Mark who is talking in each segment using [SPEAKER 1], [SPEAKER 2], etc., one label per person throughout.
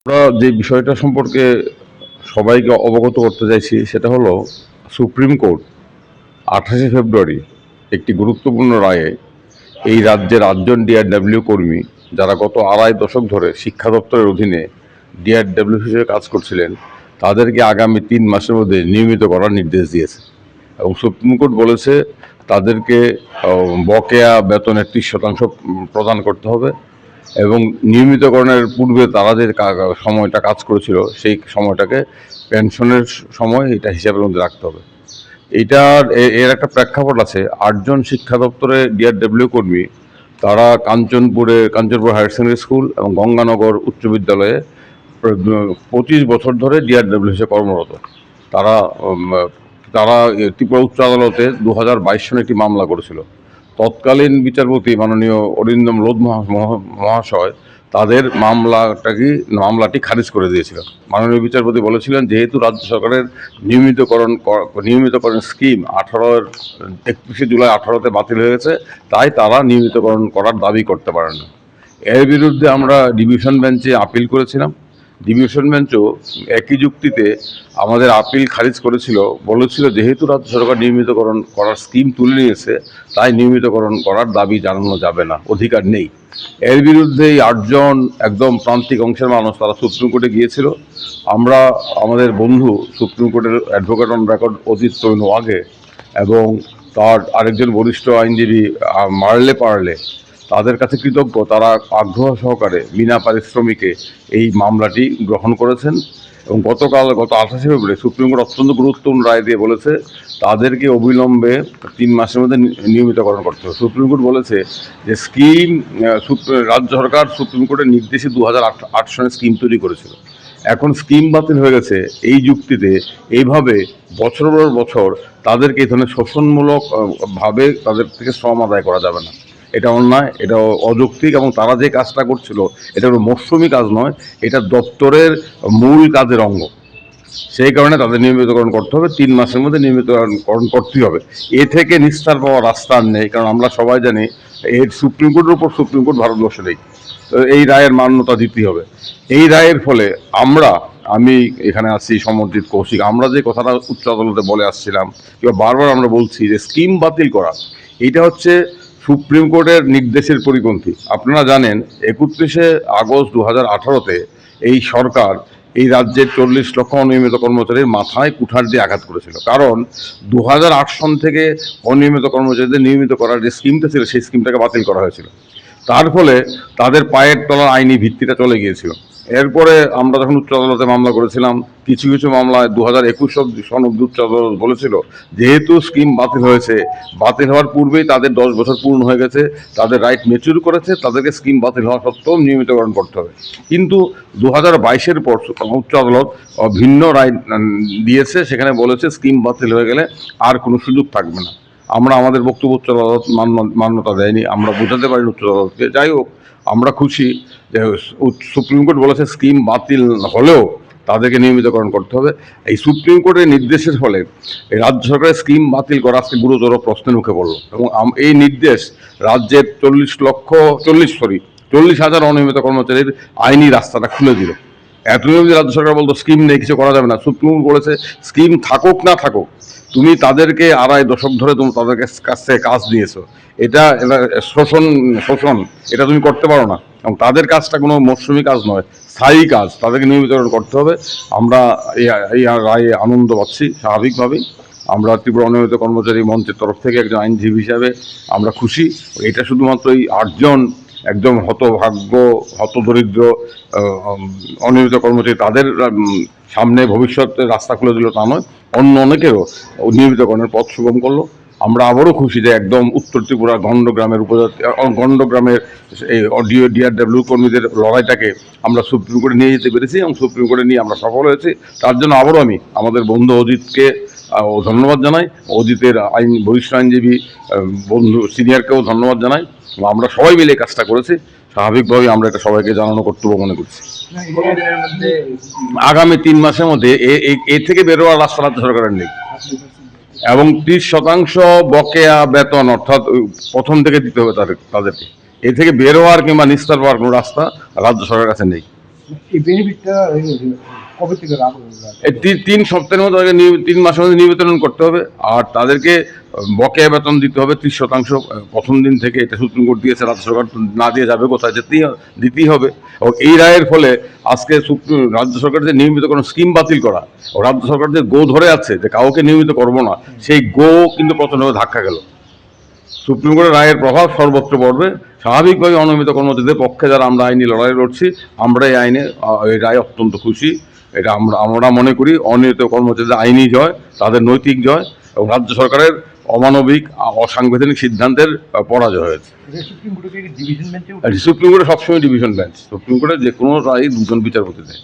[SPEAKER 1] আমরা যে বিষয়টা সম্পর্কে সবাইকে অবগত করতে চাইছি সেটা হলো সুপ্রিম কোর্ট 28শে ফেব্রুয়ারি একটি গুরুত্বপূর্ণ রায়ে এই রাজ্যের 8জন ডিআরডব্লিউ কর্মী যারা গত আড়াই দশক ধরে শিক্ষা দপ্তরের অধীনে ডিআরডব্লিউ হিসেবে কাজ করছিলেন তাদেরকে আগামী 3 মাসের মধ্যে নিয়মিত করার নির্দেশ দিয়েছে। এবং সুপ্রিম কোর্ট বলেছে তাদেরকে বকেয়া বেতনের 30% প্রদান করতে হবে এবং নিয়মিতকরণের পূর্বে তারা যে সময়টা কাজ করেছিল সেই সময়টাকে পেনশনের সময় এটা হিসাবের মধ্যে রাখতে হবে। এর একটা প্রেক্ষাপট আছে। 8জন শিক্ষা দপ্তরে ডিআরডব্লিউ কর্মী তারা কাঞ্চনপুর হায়ার সেকেন্ডারি স্কুল এবং গঙ্গানগর উচ্চ বিদ্যালয়ে 25 বছর ধরে ডিআরডব্লিউ হিসেবে কর্মরত। তারা তারা ত্রিপুরা উচ্চ আদালতে 2022 সনে একটি মামলা করেছিল। তৎকালীন বিচারপতি মাননীয় অরিন্দম লোধ মহাশয় তাদের মামলাটি খারিজ করে দিয়েছিলেন। মাননীয় বিচারপতি বলেছিলেন যেহেতু রাজ্য সরকারের নিয়মিতকরণ স্কিম 31 জুলাই 2018-তে বাতিল হয়ে গেছে, তাই তারা নিয়মিতকরণ করার দাবি করতে পারেন না। এর বিরুদ্ধে আমরা ডিভিশন বেঞ্চে আপিল করেছিলাম। ডিভিশন বেঞ্চও একই যুক্তিতে আমাদের আপিল খারিজ বলেছিল যেহেতু রাজ্য সরকার নিয়মিতকরণ করার স্কিম তুলে নিয়েছে তাই নিয়মিতকরণ করার দাবি জানানো যাবে না, অধিকার নেই। এর বিরুদ্ধে এই 8জন একদম প্রান্তিক অংশের মানুষ তারা সুপ্রিম কোর্টে গিয়েছিল। আমরা আমাদের বন্ধু সুপ্রিম কোর্টের অ্যাডভোকেট অন রেকর্ড অজিত ওয়াঘে এবং তার আরেকজন বরিষ্ঠ আইনজীবী মারলে পারলে তাদের কাছে কৃতজ্ঞ। তারা আগ্রহ সহকারে বিনা পারিশ্রমিকে এই মামলাটি গ্রহণ করেছেন এবং গত 28শে ফেব্রুয়ারি সুপ্রিম কোর্ট অত্যন্ত গুরুত্বপূর্ণ রায় দিয়ে বলেছে তাদেরকে অবিলম্বে 3 মাসের মধ্যে নিয়মিতকরণ করতে হবে। সুপ্রিম কোর্ট বলেছে যে রাজ্য সরকার সুপ্রিম কোর্টের নির্দেশে 2008 সনে স্কিম তৈরি করেছিল। এখন স্কিম বাতিল হয়ে গেছে এই যুক্তিতে এইভাবে বছর পর বছর তাদেরকে এই ধরনের শোষণমূলক ভাবে তাদের থেকে শ্রম আদায় করা যাবে না। এটা অন্যায়, এটা অযৌক্তিক এবং তারা যে কাজটা করছিল এটা কোনো মৌসুমি কাজ নয়, এটা দপ্তরের মূল কাজের অঙ্গ। সেই কারণে তাদের নিয়মিতকরণ করতে হবে, 3 মাসের মধ্যে নিয়মিতকরণ করতেই হবে। এ থেকে নিস্তার পাওয়ার রাস্তা আর নেই, কারণ আমরা সবাই জানি এর সুপ্রিম কোর্টের উপর সুপ্রিম কোর্ট ভারতবর্ষে নেই। এই রায়ের মান্যতা দিতেই হবে। এই রায়ের ফলে আমি এখানে আছি সমরজিৎ কৌশিক, আমরা যে কথাটা উচ্চ আদালতে বলে আসছিলাম কিংবা বারবার আমরা বলছি যে স্কিম বাতিল করা এইটা হচ্ছে সুপ্রিম কোর্টের নির্দেশের পরিপন্থী। আপনারা জানেন 31শে আগস্ট 2018-তে এই সরকার এই রাজ্যের 40 লক্ষ অনিয়মিত কর্মচারীর মাথায় কুঠার দিয়ে আঘাত করেছিল, কারণ 2008 সন থেকে অনিয়মিত কর্মচারীদের নিয়মিত করার যে স্কিমটা ছিল সেই স্কিমটাকে বাতিল করা হয়েছিল। তার ফলে তাদের পায়ের তলার আইনি ভিত্তিটা চলে গিয়েছিল। এরপরে আমরা যখন উচ্চ আদালতে মামলা করেছিলাম, কিছু কিছু মামলায় 2021 সন অব্দি উচ্চ আদালত বলেছিল যেহেতু স্কিম বাতিল হয়েছে, বাতিল হওয়ার পূর্বেই তাদের 10 বছর পূর্ণ হয়ে গেছে, তাদের রাইট ম্যাচিউর করেছে, তাদেরকে স্কিম বাতিল হওয়া সত্ত্বেও নিয়মিতকরণ করতে হবে। কিন্তু 2022-এর পর উচ্চ আদালত ভিন্ন রায় দিয়েছে, সেখানে বলেছে স্কিম বাতিল হয়ে গেলে আর কোনো সুযোগ থাকবে না। আমরা আমাদের বক্তব্য উচ্চ আদালত মান্যতা দেয়নি, আমরা বোঝাতে পারি উচ্চ আদালতকে। যাই হোক, আমরা খুশি যে সুপ্রিম কোর্ট বলেছে স্কিম বাতিল হলেও তাদেরকে নিয়মিতকরণ করতে হবে। এই সুপ্রিম কোর্টের নির্দেশের ফলে এই রাজ্য সরকারের স্কিম বাতিল করা আজকে গুরুতর প্রশ্নের মুখে পড়ল এবং এই নির্দেশ রাজ্যের 40,000 অনিয়মিত কর্মচারীর আইনি রাস্তাটা খুলে দিল। এতদিন যদি রাজ্য সরকার বলতো স্কিম নেই, কিছু করা যাবে না, সুপ্রিম কোর্ট বলেছে স্কিম থাকুক না থাকুক, তুমি তাদেরকে আড়াই দশক ধরে তুমি তাদের কাছ থেকে কাজ নিয়েছো, এটা শোষণ এটা তুমি করতে পারো না। এবং তাদের কাজটা কোনো মৌসুমি কাজ নয়, স্থায়ী কাজ, তাদেরকে নিয়মিতকরণ করতে হবে। আমরা এই রায়ে আনন্দ পাচ্ছি স্বাভাবিকভাবেই। আমরা ত্রিপুরা অনিয়মিত কর্মচারী মঞ্চের তরফ থেকে একজন আইনজীবী হিসাবে আমরা খুশি। এটা শুধুমাত্র এই 8জন একদম হতভাগ্য হতদরিদ্র অনিয়মিত কর্মচারী তাদের সামনে ভবিষ্যতে রাস্তা খুলে দিল তা নয়, অন্য অনেকেরও নিয়মিতকরণের পথ সুগম করলো। আমরা আবারও খুশি যে একদম উত্তর ত্রিপুরা গণ্ডগ্রামের এই ডিআরডব্লিউ কর্মীদের লড়াইটাকে আমরা সুপ্রিম কোর্টে নিয়ে যেতে পেরেছি এবং সুপ্রিম কোর্টে নিয়ে আমরা সফল হয়েছি। তার জন্য আবারও আমি আমাদের বন্ধু অজিতকে ধন্যবাদ জানাই, অজিতের বরিষ্ঠ আইনজীবী বন্ধু সিনিয়রকেও ধন্যবাদ জানাই। আমরা সবাই মিলে কাজটা করেছি, স্বাভাবিকভাবেই আমরা এটা সবাইকে জানানো কর্তব্য মনে করছি। আগামী 3 মাসের মধ্যে এ থেকে বেরোয়ার রাস্তা রাজ্য সরকারের নেই এবং 30% বকেয়া বেতন অর্থাৎ প্রথম থেকে দিতে হবে তাদেরকে। এ থেকে বেরোয়ার কিংবা নিস্তার পাওয়ার কোনো রাস্তা রাজ্য সরকারের কাছে নেই।
[SPEAKER 2] এই বেনিফিটটা কবে থেকে
[SPEAKER 1] এই 3 সপ্তাহের মধ্যে তাদেরকে 3 মাসের মধ্যে নিবেদন করতে হবে, আর তাদেরকে বকেয়া বেতন দিতে হবে 30% প্রথম দিন থেকে। এটা সুপ্রিম কোর্ট দিয়েছে, রাজ্য সরকার না দিয়ে যাবে কোথায়, দিতেই হবে। এবং এই রায়ের ফলে আজকে রাজ্য সরকার যে নিয়মিত কোনো স্কিম বাতিল করা, ও রাজ্য সরকার যে গো ধরে আছে যে কাউকে নিয়মিত করবো না, সেই গো কিন্তু প্রচণ্ডভাবে ধাক্কা গেল। সুপ্রিম কোর্টের রায়ের প্রভাব সর্বত্র পড়বে। স্বাভাবিকভাবে অনিয়মিত কর্মচারীদের পক্ষে যারা আমরা আইনি লড়াই লড়ছি, আমরা এই আইনে এই রায় অত্যন্ত খুশি। এটা আমরা মনে করি অনিয়মিত কর্মচারীদের আইনি জয়, তাদের নৈতিক জয়, এবং রাজ্য সরকারের অমানবিক অসাংবিধানিক সিদ্ধান্তের পরাজয় হয়েছে।
[SPEAKER 2] সুপ্রিম কোর্টে ডিভিশন বেঞ্চে
[SPEAKER 1] সুপ্রিম কোর্টে সবসময় ডিভিশন বেঞ্চ, সুপ্রিম কোর্টে যে কোনো রায় দুজন বিচারপতি দেয়।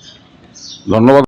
[SPEAKER 1] ধন্যবাদ।